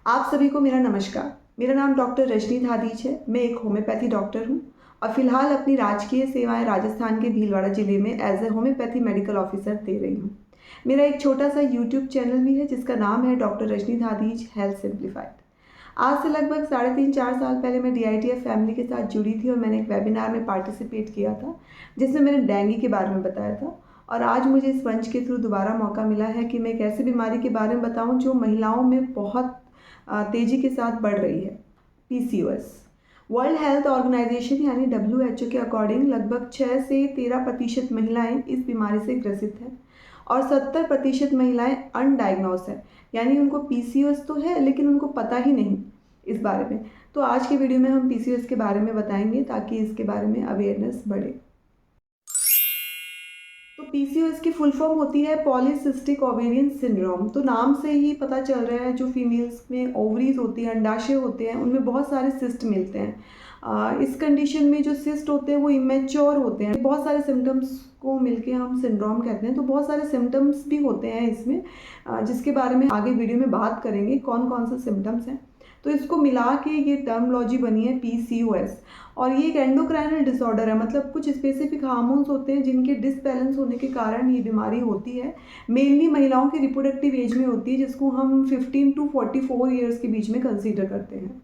आप सभी को मेरा नमस्कार। मेरा नाम डॉक्टर रजनी धादीच है। मैं एक होम्योपैथी डॉक्टर हूँ और फिलहाल अपनी राजकीय सेवाएं राजस्थान के भीलवाड़ा ज़िले में as a homeopathy medical officer दे रही हूँ। मेरा एक छोटा सा यूट्यूब चैनल भी है जिसका नाम है डॉक्टर रजनी धादीच हेल्थ सिंप्लीफाइड। आज से लगभग 3.5-4 साल पहले मैं DITF फैमिली के साथ जुड़ी थी और मैंने एक वेबिनार में पार्टिसिपेट किया था जिसमें मैंने डेंगू के बारे में बताया था। और आज मुझे इस मंच के थ्रू दोबारा मौका मिला है कि मैं एक ऐसी बीमारी के बारे में बताऊं जो महिलाओं में बहुत तेज़ी के साथ बढ़ रही है, PCOS। वर्ल्ड हेल्थ ऑर्गेनाइजेशन यानी WHO के अकॉर्डिंग लगभग 6 से 13% महिलाएं इस बीमारी से ग्रसित हैं और 70% महिलाएं अनडायग्नोस है, यानी उनको PCOS तो है लेकिन उनको पता ही नहीं इस बारे में। तो आज के वीडियो में हम PCOS के बारे में बताएंगे ताकि इसके बारे में अवेयरनेस बढ़े। तो PCOS की फुल फॉर्म होती है पॉलीसिस्टिक ओवेरियन सिंड्रोम। तो नाम से ही पता चल रहा है, जो फीमेल्स में ओवरीज होती है, अंडाशय होते हैं, उनमें बहुत सारे सिस्ट मिलते हैं। इस कंडीशन में जो सिस्ट होते हैं वो इमेच्योर होते हैं। बहुत सारे सिम्टम्स को मिलके हम सिंड्रोम कहते हैं। तो बहुत सारे सिम्टम्स भी होते हैं इसमें, जिसके बारे में आगे वीडियो में बात करेंगे कौन कौन से सिम्टम्स हैं। तो इसको मिला के ये टर्मोलॉजी बनी है PCOS। और ये एक एंडोक्राइनल डिसऑर्डर है, मतलब कुछ स्पेसिफिक हार्मोन्स होते हैं जिनके डिसबैलेंस होने के कारण ये बीमारी होती है। मेनली महिलाओं की रिप्रोडक्टिव एज में होती है, जिसको हम 15 to 44 ईयर्स के बीच में कंसीडर करते हैं।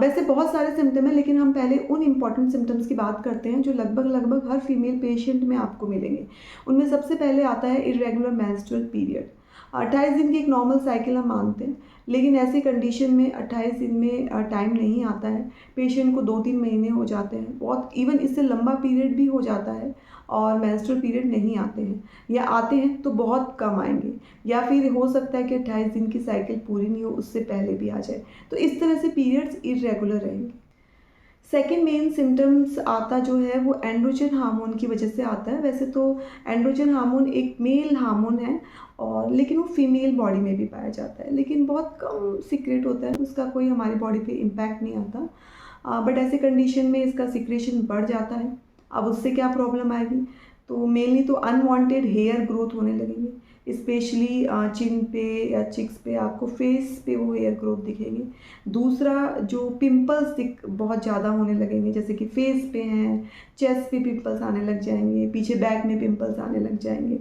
वैसे बहुत सारे सिम्टम हैं, लेकिन हम पहले उन इम्पॉर्टेंट सिम्टम्स की बात करते हैं जो लगभग हर फीमेल पेशेंट में आपको मिलेंगे। उनमें सबसे पहले आता है इरेगुलर मेंस्ट्रुअल पीरियड। 28 दिन की एक नॉर्मल साइकिल हम मानते हैं, लेकिन ऐसी कंडीशन में 28 दिन में टाइम नहीं आता है। पेशेंट को 2-3 महीने हो जाते हैं, बहुत इवन इससे लंबा पीरियड भी हो जाता है और मेंस्ट्रुअल पीरियड नहीं आते हैं, या आते हैं तो बहुत कम आएंगे, या फिर हो सकता है कि 28 दिन की साइकिल पूरी नहीं हो, उससे पहले भी आ जाए। तो इस तरह से पीरियड्स इरेगुलर रहेंगे। सेकेंड मेन सिम्टम्स आता जो है वो एंड्रोजन हार्मोन की वजह से आता है। वैसे तो एंड्रोजन हार्मोन एक मेल हार्मोन है, और लेकिन वो फीमेल बॉडी में भी पाया जाता है, लेकिन बहुत कम सीक्रेट होता है, उसका कोई हमारी बॉडी पे इम्पैक्ट नहीं आता। बट ऐसे कंडीशन में इसका सिक्रेशन बढ़ जाता है। अब उससे क्या प्रॉब्लम आएगी? तो मेनली तो अनवांटेड हेयर ग्रोथ होने लगेंगे, स्पेशली चिन पे या चिक्स पे, आपको फेस पे वो हेयर ग्रोथ दिखेंगे। दूसरा, जो पिंपल्स दिख बहुत ज़्यादा होने लगेंगे, जैसे कि फेस पे हैं, चेस्ट पे पिंपल्स आने लग जाएंगे, पीछे बैक में पिंपल्स आने लग जाएंगे।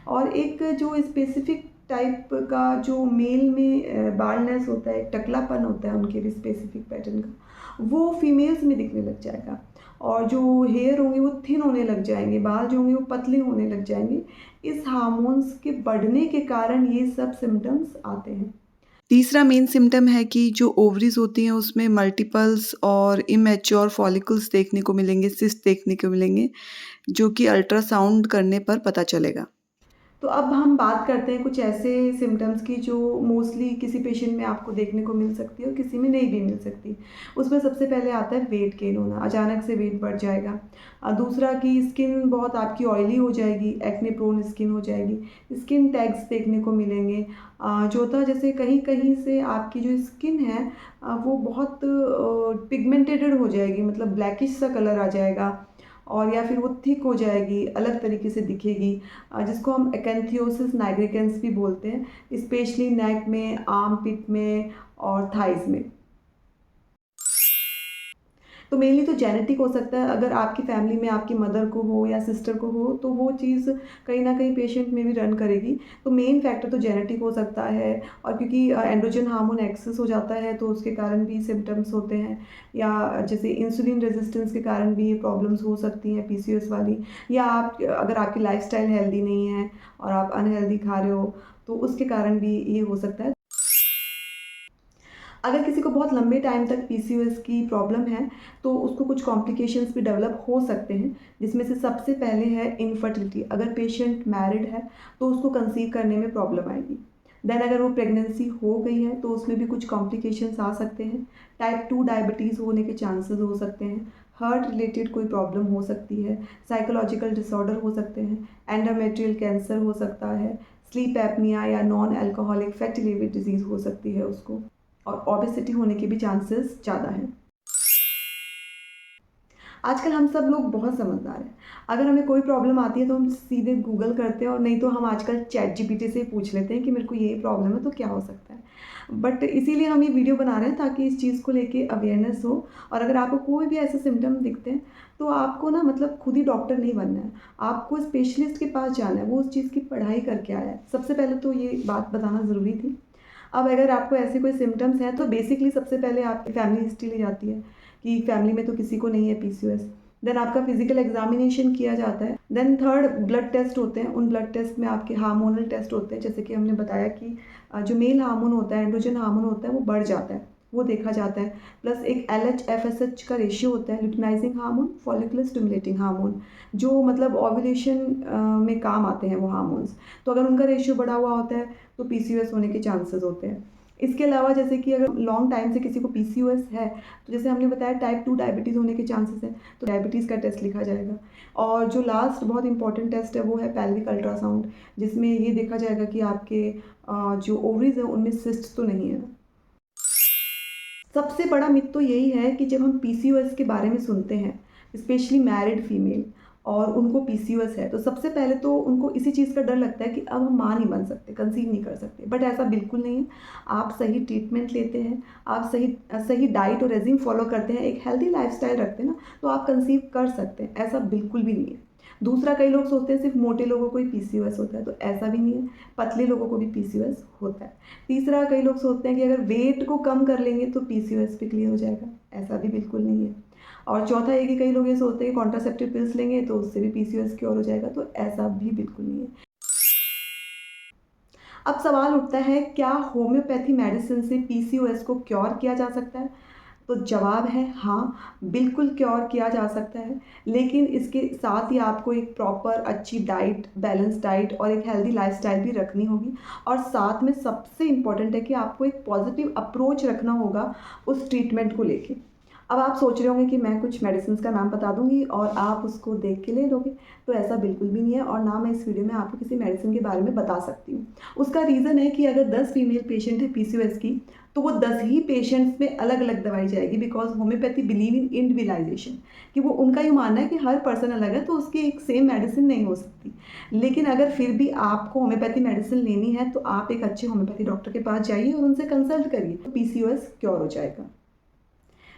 और एक जो स्पेसिफिक टाइप का जो मेल में बालनेस होता है, टकलापन होता है उनके भी स्पेसिफिक पैटर्न का, वो फीमेल्स में दिखने लग जाएगा। और जो हेयर होंगे वो थिन होने लग जाएंगे, बाल जो होंगे वो पतले होने लग जाएंगे। इस हार्मोन्स के बढ़ने के कारण ये सब सिम्टम्स आते हैं। तीसरा मेन सिम्टम है कि जो ओवरीज होती हैं उसमें मल्टीपल्स और इमेच्योर फॉलिकल्स देखने को मिलेंगे, सिस्ट देखने को मिलेंगे, जो कि अल्ट्रासाउंड करने पर पता चलेगा। तो अब हम बात करते हैं कुछ ऐसे सिम्टम्स की जो मोस्टली किसी पेशेंट में आपको देखने को मिल सकती है और किसी में नहीं भी मिल सकती। उसमें सबसे पहले आता है वेट गेन होना, अचानक से वेट बढ़ जाएगा। दूसरा कि स्किन बहुत आपकी ऑयली हो जाएगी, एक्ने प्रोन स्किन हो जाएगी, स्किन टैग्स देखने को मिलेंगे। चौथा, जैसे कहीं कहीं से आपकी जो स्किन है वो बहुत पिगमेंटेड हो जाएगी, मतलब ब्लैकिश सा कलर आ जाएगा, और या फिर वो थिक हो जाएगी, अलग तरीके से दिखेगी, जिसको हम एक्ैंथियोसिस नाइग्रिकेंस भी बोलते हैं, स्पेशली नेक में, आर्म पिट में और थाइज में। तो मेनली तो जेनेटिक हो सकता है। अगर आपकी फैमिली में आपकी मदर को हो या सिस्टर को हो तो वो चीज़ कहीं ना कहीं पेशेंट में भी रन करेगी। तो मेन फैक्टर तो जेनेटिक हो सकता है, और क्योंकि एंड्रोजन हार्मोन एक्सेस हो जाता है तो उसके कारण भी सिम्टम्स होते हैं, या जैसे इंसुलिन रेजिस्टेंस के कारण भी ये प्रॉब्लम्स हो सकती हैं PCOS वाली, या आप अगर आपकी लाइफस्टाइल हेल्दी नहीं है और आप अनहेल्दी खा रहे हो तो उसके कारण भी ये हो सकता है। अगर किसी को बहुत लंबे टाइम तक PCOS की प्रॉब्लम है तो उसको कुछ कॉम्प्लिकेशंस भी डेवलप हो सकते हैं, जिसमें से सबसे पहले है इनफर्टिलिटी। अगर पेशेंट मैरिड है तो उसको कंसीव करने में प्रॉब्लम आएगी। देन अगर वो प्रेगनेंसी हो गई है तो उसमें भी कुछ कॉम्प्लिकेशंस आ सकते हैं। टाइप 2 डायबिटीज़ होने के चांसेस हो सकते हैं, हार्ट रिलेटेड कोई प्रॉब्लम हो सकती है, साइकोलॉजिकल डिसऑर्डर हो सकते हैं, एंडोमेट्रियल कैंसर हो सकता है, स्लीप एपनिया या non alcoholic fatty liver disease हो सकती है उसको, और ओबेसिटी होने के भी चांसेस ज़्यादा हैं। आजकल हम सब लोग बहुत समझदार हैं। अगर हमें कोई प्रॉब्लम आती है तो हम सीधे गूगल करते हैं, और नहीं तो हम आजकल चैट जीपीटी से ही पूछ लेते हैं कि मेरे को ये प्रॉब्लम है तो क्या हो सकता है। बट इसीलिए हम ये वीडियो बना रहे हैं ताकि इस चीज़ को लेके अवेयरनेस हो। और अगर आपको कोई भी ऐसे सिम्टम दिखते हैं तो आपको ना मतलब खुद ही डॉक्टर नहीं बनना है, आपको स्पेशलिस्ट के पास जाना है, वो उस चीज़ की पढ़ाई करके आया है। सबसे पहले तो ये बात बताना ज़रूरी थी। अब अगर आपको ऐसे कोई सिम्टम्स हैं तो बेसिकली सबसे पहले आपकी फैमिली हिस्ट्री ली जाती है कि फैमिली में तो किसी को नहीं है पीसीओएस। देन आपका फिजिकल एग्जामिनेशन किया जाता है। देन थर्ड ब्लड टेस्ट होते हैं। उन ब्लड टेस्ट में आपके हार्मोनल टेस्ट होते हैं, जैसे कि हमने बताया कि जो मेल हार्मोन होता है, एंड्रोजन हार्मोन होता है, वो बढ़ जाता है, वो देखा जाता है। प्लस एक LH FSH का रेशियो होता है, luteinizing hormone, follicular stimulating hormone, जो मतलब ओव्यूलेशन में काम आते हैं वो हार्मोन्स। तो अगर उनका रेशियो बढ़ा हुआ होता है तो पीसीओएस होने के चांसेस होते हैं। इसके अलावा जैसे कि अगर लॉन्ग टाइम से किसी को पीसीओएस है तो जैसे हमने बताया टाइप 2 डायबिटीज़ होने के चांसेस हैं, तो डायबिटीज़ का टेस्ट लिखा जाएगा। और जो लास्ट बहुत इंपॉर्टेंट टेस्ट है वो है पेल्विक अल्ट्रासाउंड, जिसमें ये देखा जाएगा कि आपके जो ओवरीज हैं उनमें सिस्ट तो नहीं है। सबसे बड़ा मिथ तो यही है कि जब हम पीसीओएस के बारे में सुनते हैं, स्पेशली मैरिड फीमेल, और उनको पीसीओएस है तो सबसे पहले तो उनको इसी चीज़ का डर लगता है कि अब हम माँ नहीं बन सकते, कंसीव नहीं कर सकते। बट ऐसा बिल्कुल नहीं है। आप सही ट्रीटमेंट लेते हैं, आप सही सही डाइट और रेजिम फॉलो करते हैं, एक हेल्दी लाइफस्टाइल रखते हैं ना, तो आप कंसीव कर सकते हैं। ऐसा बिल्कुल भी नहीं है। दूसरा, कई लोग सोचते हैं सिर्फ मोटे लोगों को ही पीसीओएस होता है, तो ऐसा भी नहीं है, पतले लोगों को भी पीसीओएस होता है। तीसरा, कई लोग सोचते हैं कि अगर वेट को कम कर लेंगे तो पीसीओएस भी क्लियर हो जाएगा, ऐसा भी बिल्कुल नहीं है। और चौथा ये कि कई लोग ये सोचते हैं कि कॉन्ट्रासेप्टिव पिल्स लेंगे तो उससे भी पीसीओएस क्योर हो जाएगा, तो ऐसा भी बिल्कुल नहीं है। अब सवाल उठता है, क्या होम्योपैथी मेडिसिन से पीसीओएस को क्योर किया जा सकता है? तो जवाब है हाँ, बिल्कुल क्योर किया जा सकता है, लेकिन इसके साथ ही आपको एक प्रॉपर अच्छी डाइट, बैलेंस डाइट और एक हेल्दी लाइफस्टाइल भी रखनी होगी। और साथ में सबसे इम्पॉर्टेंट है कि आपको एक पॉजिटिव अप्रोच रखना होगा उस ट्रीटमेंट को लेके। अब आप सोच रहे होंगे कि मैं कुछ मेडिसिन का नाम बता दूंगी और आप उसको देख के ले लोगे, तो ऐसा बिल्कुल भी नहीं है, और ना मैं इस वीडियो में आपको किसी मेडिसिन के बारे में बता सकती हूँ। उसका रीज़न है कि अगर 10 फीमेल पेशेंट है पीसीओएस की, तो वो 10 ही पेशेंट्स में अलग अलग दवाई जाएगी, because homeopathy believe in individualisation, कि वो उनका ये मानना है कि हर पर्सन अलग है तो उसकी एक सेम मेडिसिन नहीं हो सकती। लेकिन अगर फिर भी आपको होम्योपैथी मेडिसिन लेनी है तो आप एक अच्छे होम्योपैथी डॉक्टर के पास जाइए और उनसे कंसल्ट करिए, तो पीसीओएस क्योर हो जाएगा।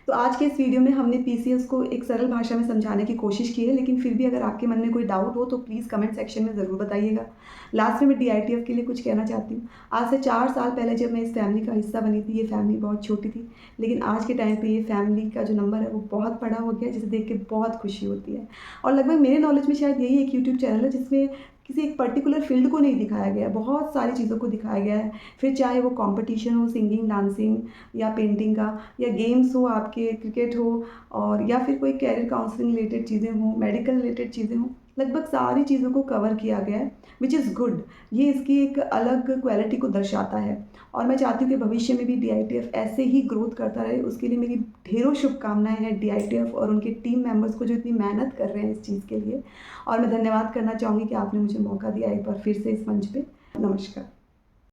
तो आज के इस वीडियो में हमने पीसीओएस को एक सरल भाषा में समझाने की कोशिश की है, लेकिन फिर भी अगर आपके मन में कोई डाउट हो तो प्लीज़ कमेंट सेक्शन में ज़रूर बताइएगा। लास्ट में मैं डीआईटीएफ के लिए कुछ कहना चाहती हूँ। आज से 4 साल पहले जब मैं इस फैमिली का हिस्सा बनी थी, ये फैमिली बहुत छोटी थी, लेकिन आज के टाइम पे ये फैमिली का जो नंबर है वो बहुत बड़ा हो गया है, जिसे देख के बहुत खुशी होती है। और लगभग मेरे नॉलेज में शायद यही एक यूट्यूब चैनल है जिसमें किसी एक पर्टिकुलर फील्ड को नहीं दिखाया गया है, बहुत सारी चीज़ों को दिखाया गया है। फिर चाहे वो कॉम्पिटिशन हो, सिंगिंग, डांसिंग या पेंटिंग का, या गेम्स हो, आपके क्रिकेट हो, और या फिर कोई कैरियर काउंसलिंग रिलेटेड चीज़ें हों, मेडिकल रिलेटेड चीज़ें हों, लगभग सारी चीज़ों को कवर किया गया है, विच इज़ गुड। ये इसकी एक अलग क्वालिटी को दर्शाता है, और मैं चाहती हूँ कि भविष्य में भी डीआईटीएफ ऐसे ही ग्रोथ करता रहे। उसके लिए मेरी ढेरों शुभकामनाएं हैं डीआईटीएफ और उनके टीम मेंबर्स को जो इतनी मेहनत कर रहे हैं इस चीज़ के लिए। और मैं धन्यवाद करना चाहूँगी कि आपने मुझे मौका दिया एक बार फिर से इस मंच पे। नमस्कार।